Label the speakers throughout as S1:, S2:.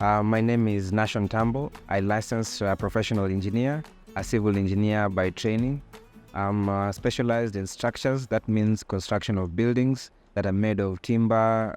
S1: My name is Nashon Tambo. I licensed professional engineer, a civil engineer by training. I'm specialized in structures. That means construction of buildings that are made of timber,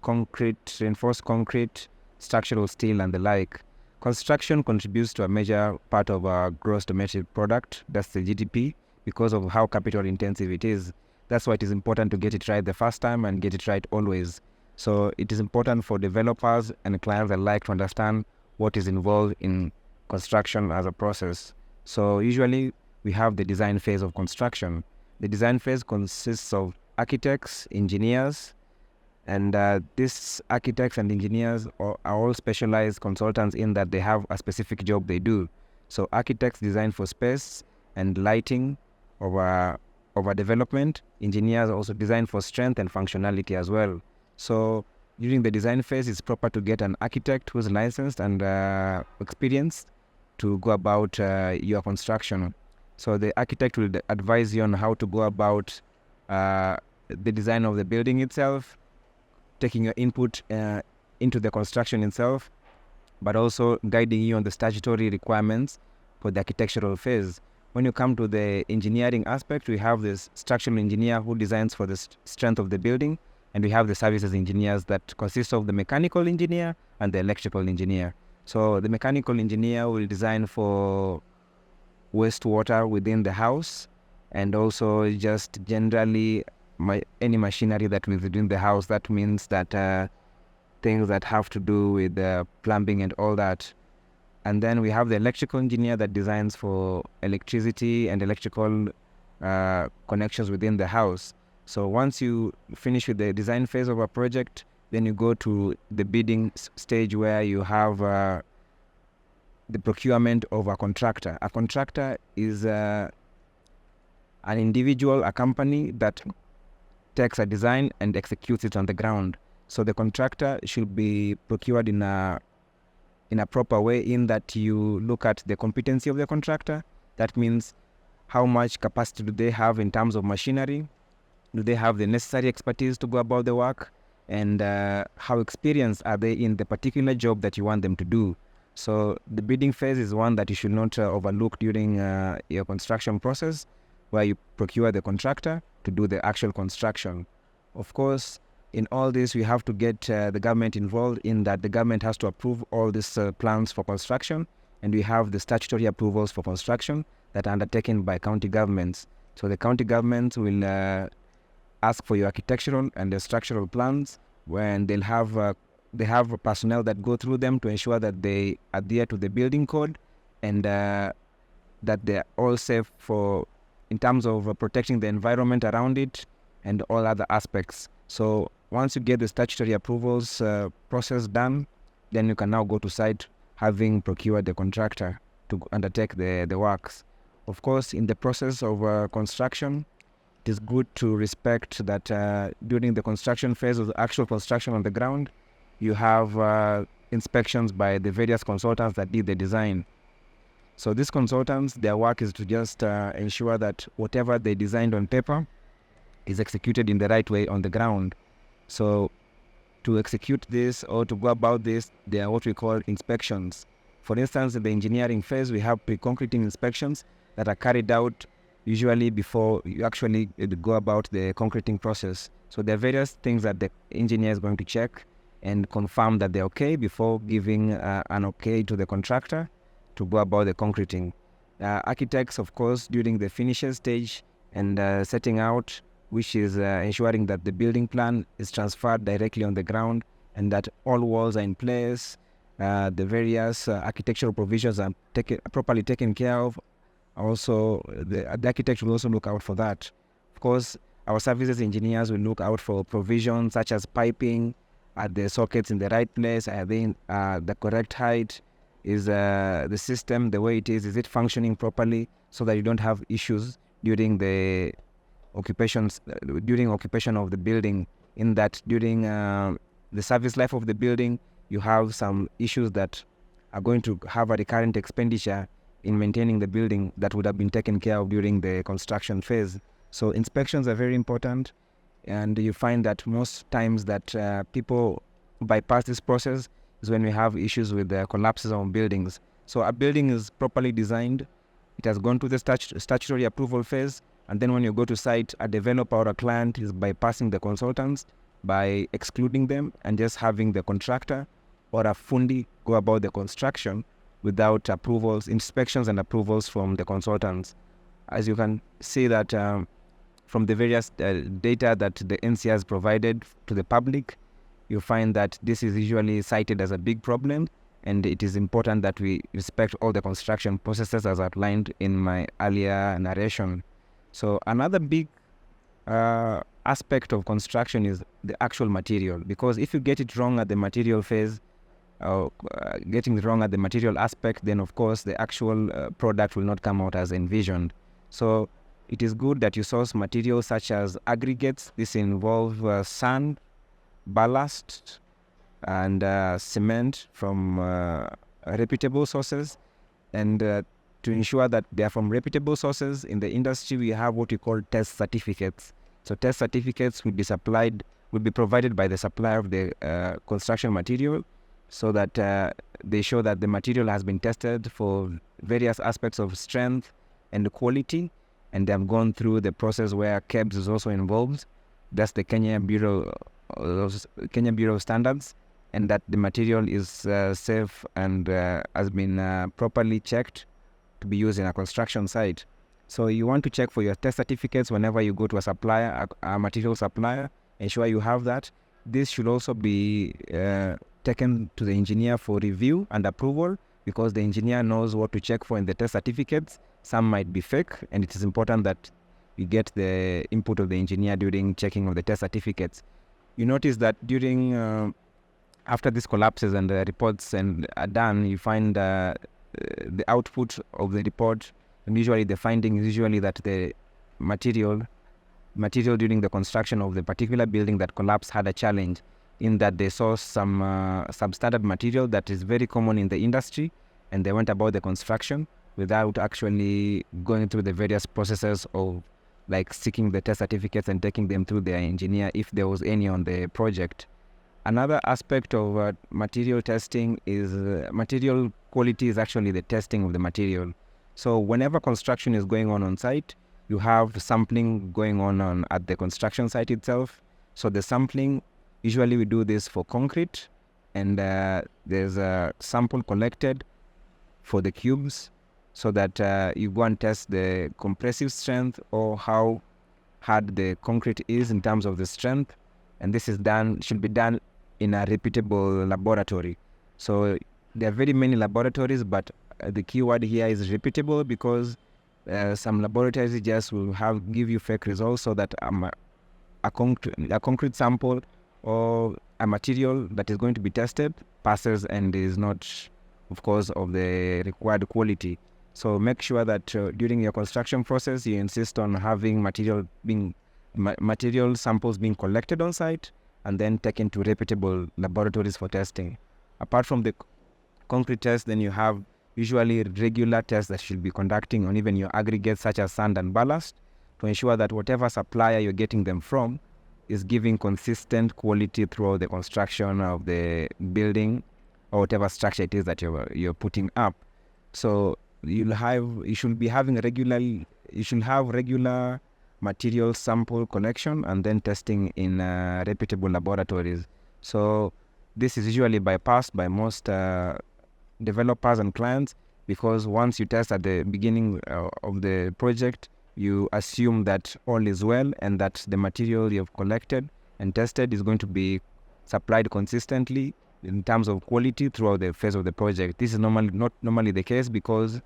S1: concrete, reinforced concrete, structural steel, and the like. Construction contributes to a major part of our gross domestic product, that's the GDP, because of how capital intensive it is. That's why it is important to get it right the first time and get it right always. So it is important for developers and clients alike to understand what is involved in construction as a process. So usually we have the design phase of construction. The design phase consists of architects, engineers, and these architects and engineers are all specialized consultants in that they have a specific job they do. So architects design for space and lighting of a development. Engineers also design for strength and functionality as well. So during the design phase, it's proper to get an architect who's licensed and experienced to go about your construction. So the architect will advise you on how to go about the design of the building itself, taking your input into the construction itself, but also guiding you on the statutory requirements for the architectural phase. When you come to the engineering aspect, we have this structural engineer who designs for the strength of the building, and we have the services engineers that consist of the mechanical engineer and the electrical engineer. So the mechanical engineer will design for wastewater within the house, and also just generally any machinery that is within the house. That means that things that have to do with plumbing and all that. And then we have the electrical engineer that designs for electricity and electrical connections within the house. So once you finish with the design phase of a project, then you go to the bidding stage where you have the procurement of a contractor. A contractor is an individual, a company that takes a design and executes it on the ground. So the contractor should be procured in a proper way, in that you look at the competency of the contractor. That means how much capacity do they have in terms of machinery? Do they have the necessary expertise to go about the work? And how experienced are they in the particular job that you want them to do? So the bidding phase is one that you should not overlook during your construction process, where you procure the contractor to do the actual construction. Of course, in all this, we have to get the government involved, in that the government has to approve all these plans for construction, and we have the statutory approvals for construction that are undertaken by county governments. So the county governments will ask for your architectural and the structural plans, when they have personnel that go through them to ensure that they adhere to the building code, and that they're all safe in terms of protecting the environment around it and all other aspects. So once you get the statutory approvals process done, then you can now go to site, having procured the contractor to undertake the works. Of course, in the process of construction, it is good to respect that during the construction phase of the actual construction on the ground, you have inspections by the various consultants that did the design. So these consultants, their work is to just ensure that whatever they designed on paper is executed in the right way on the ground. So to execute this or to go about this, they are what we call inspections. For instance, in the engineering phase, we have pre-concreting inspections that are carried out usually before you actually go about the concreting process. So there are various things that the engineer is going to check and confirm that they're okay before giving an okay to the contractor to go about the concreting. Architects, of course, during the finishes stage and setting out, which is ensuring that the building plan is transferred directly on the ground and that all walls are in place, the various architectural provisions are properly taken care of. Also, the architect will also look out for that. Of course, our services engineers will look out for provisions such as piping, are the sockets in the right place, are they the correct height, is the system the way it is it functioning properly, so that you don't have issues during the occupation of the building, in that during the service life of the building, you have some issues that are going to have a recurrent expenditure in maintaining the building that would have been taken care of during the construction phase. So inspections are very important, and you find that most times that people bypass this process is when we have issues with the collapses of buildings. So a building is properly designed, it has gone to the statutory approval phase, and then when you go to site, a developer or a client is bypassing the consultants by excluding them and just having the contractor or a fundi go about the construction without approvals, inspections and approvals from the consultants. As you can see that from the various data that the NCR has provided to the public, you find that this is usually cited as a big problem, and it is important that we respect all the construction processes as outlined in my earlier narration. So another big aspect of construction is the actual material, because if you get it wrong at the material phase, getting it wrong at the material aspect, then of course the actual product will not come out as envisioned. So it is good that you source materials such as aggregates. This involves sand, ballast, and cement from reputable sources. And to ensure that they are from reputable sources, in the industry we have what we call test certificates. So test certificates will be provided by the supplier of the construction material, so that they show that the material has been tested for various aspects of strength and quality, and they have gone through the process where KEBS is also involved. That's the Kenya Bureau of Standards, and that the material is safe and has been properly checked to be used in a construction site. So you want to check for your test certificates whenever you go to a supplier, a material supplier. Ensure you have that. This should also be taken to the engineer for review and approval, because the engineer knows what to check for in the test certificates. Some might be fake, and it is important that you get the input of the engineer during checking of the test certificates. You notice that during after this collapses and the reports are done, you find the output of the report, and usually the finding is usually that the material during the construction of the particular building that collapsed had a challenge, in that they saw some substandard material that is very common in the industry, and they went about the construction without actually going through the various processes of like seeking the test certificates and taking them through their engineer if there was any on the project. Another aspect of material testing is material quality is actually the testing of the material. So whenever construction is going on site, you have sampling going on at the construction site itself. So the sampling, usually we do this for concrete, and there's a sample collected for the cubes, so that you go and test the compressive strength or how hard the concrete is in terms of the strength. And this should be done in a reputable laboratory. So there are very many laboratories, but the key word here is reputable, because some laboratories just will give you fake results, so that a concrete sample or a material that is going to be tested passes and is not, of course, of the required quality. So make sure that during your construction process, you insist on having material samples being collected on site and then taken to reputable laboratories for testing. Apart from the concrete test, then you have usually regular tests that should be conducting on even your aggregates such as sand and ballast, to ensure that whatever supplier you're getting them from is giving consistent quality throughout the construction of the building or whatever structure it is that you're putting up. So you should have regular material sample collection and then testing in reputable laboratories. So this is usually bypassed by most developers and clients, because once you test at the beginning of the project, you assume that all is well and that the material you've collected and tested is going to be supplied consistently in terms of quality throughout the phase of the project. This is not normally the case, because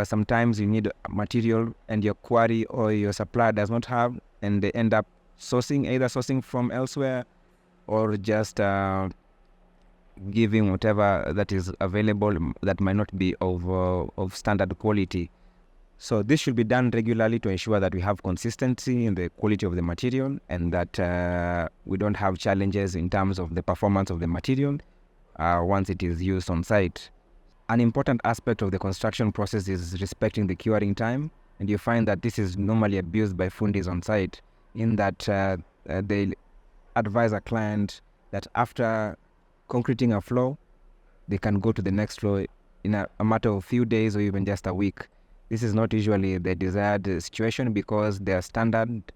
S1: sometimes you need material and your quarry or your supplier does not have, and they end up either sourcing from elsewhere or just giving whatever that is available that might not be of standard quality. So this should be done regularly to ensure that we have consistency in the quality of the material, and that we don't have challenges in terms of the performance of the material once it is used on site. An important aspect of the construction process is respecting the curing time, and you find that this is normally abused by fundis on site, in that they advise a client that after concreting a floor, they can go to the next floor in a matter of few days or even just a week. This is not usually the desired situation because there are standard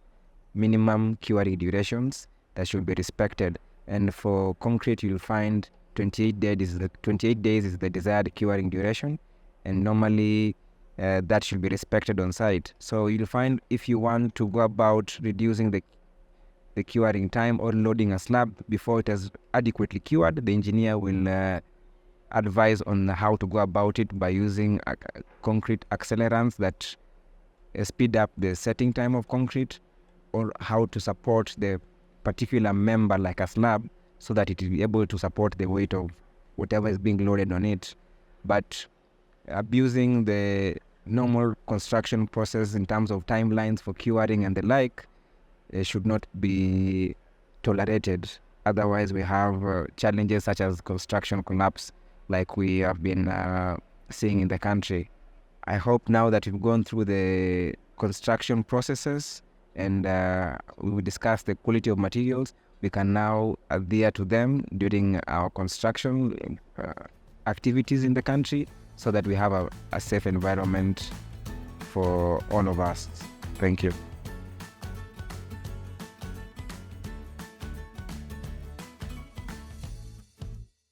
S1: minimum curing durations that should be respected. And for concrete, you'll find 28 days is the desired curing duration, and normally that should be respected on site. So you'll find if you want to go about reducing the curing time or loading a slab before it has adequately cured, the engineer will advise on how to go about it by using concrete accelerants that speed up the setting time of concrete, or how to support the particular member like a slab so that it will be able to support the weight of whatever is being loaded on it. But abusing the normal construction process in terms of timelines for curing and the like should not be tolerated. Otherwise, we have challenges such as construction collapse like we have been seeing in the country. I hope now that we've gone through the construction processes and we will discuss the quality of materials, we can now adhere to them during our construction activities in the country so that we have a safe environment for all of us. Thank you.